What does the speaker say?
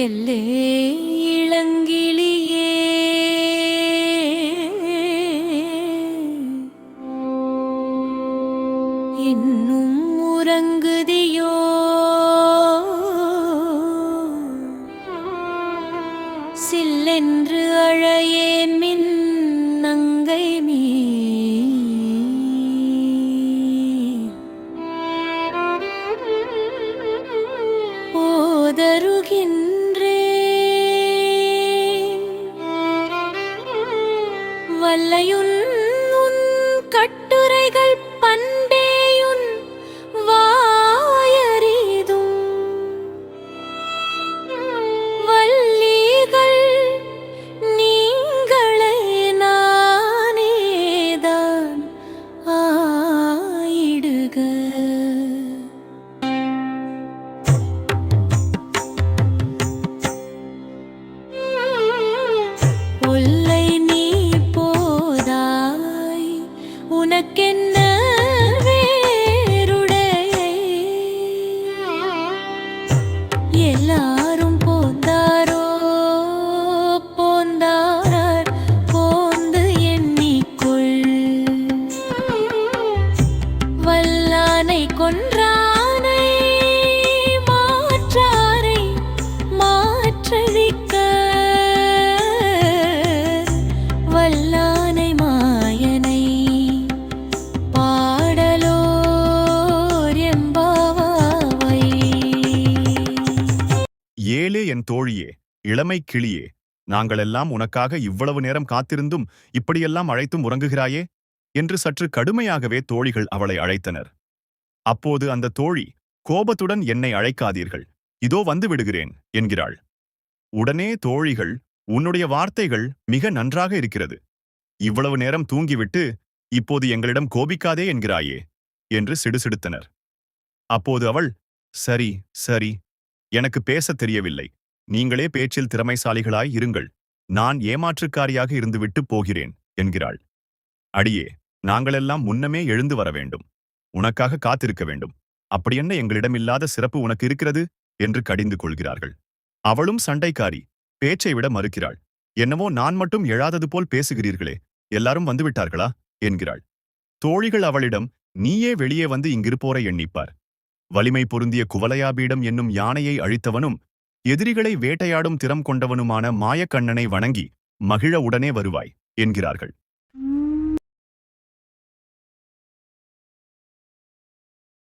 எல்லே இளங்கிளியே, இன்னும் உறங்குதியோ? சில்லென்று அழையேன் மின் நங்கை மீ ஓதருகின்றேன் வல்லையுன் உன் கட்டுரைகள் பண்டேயுன் வாயறிதும் வல்லீகள் நீங்களே நானேதான் ஆயிடுக. ஒல்லை நீ போதாய் உனக்கென்ன வேறுடைய? எல்லாரும் போந்தாரோ போந்தார் போந்து எண்ணிக்கொள். வல்லானை கொன்றானை மாற்றாரை மாற்றழிக்க வல்லானை மாயனை பாடலோர் எம்பாவாய். ஏலே என் தோழியே, இளமை கிளியே, நாங்களெல்லாம் உனக்காக இவ்வளவு நேரம் காத்திருந்தும் இப்படியெல்லாம் அழைத்தும் உறங்குகிறாயே என்று சற்று கடுமையாகவே தோழிகள் அவளை அழைத்தனர். அப்போது அந்த தோழி கோபத்துடன் என்னை அழைக்காதீர்கள், இதோ வந்து விடுகிறேன் என்கிறாள். உடனே தோழிகள், உன்னுடைய வார்த்தைகள் மிக நன்றாக இருக்கிறது, இவ்வளவு நேரம் தூங்கிவிட்டு இப்போது எங்களிடம் கோபிக்காதே என்கிறாயே என்று சிடுசிடுத்தனர். அப்போது அவள், சரி சரி, எனக்கு பேசத் தெரியவில்லை, நீங்களே பேச்சில் திறமைசாலிகளாய் இருங்கள், நான் ஏமாற்றுக்காரியாக இருந்துவிட்டு போகிறேன் என்கிறாள். அடியே, நாங்களெல்லாம் முன்னமே எழுந்து வர வேண்டும், உனக்காக காத்திருக்க வேண்டும், அப்படியென்ன எங்களிடமில்லாத சிறப்பு உனக்கு இருக்கிறது என்று கடிந்து கொள்கிறார்கள். அவளும் சண்டைக்காரி, பேச்சை விட மறுக்கிறாள். என்னவோ நான் மட்டும் எழாதது போல் பேசுகிறீர்களே, எல்லாரும் வந்துவிட்டார்களா என்கிறாள். தோழிகள் அவளிடம், நீயே வெளியே வந்து இங்கிருப்போரை எண்ணிப்பார், வலிமை பொருந்திய குவலயாபீடம் என்னும் யானையை அழித்தவனும் எதிரிகளை வேட்டையாடும் திறம் கொண்டவனுமான மாயக்கண்ணனை வணங்கி மகிழ உடனே வருவாய் என்கிறார்கள்.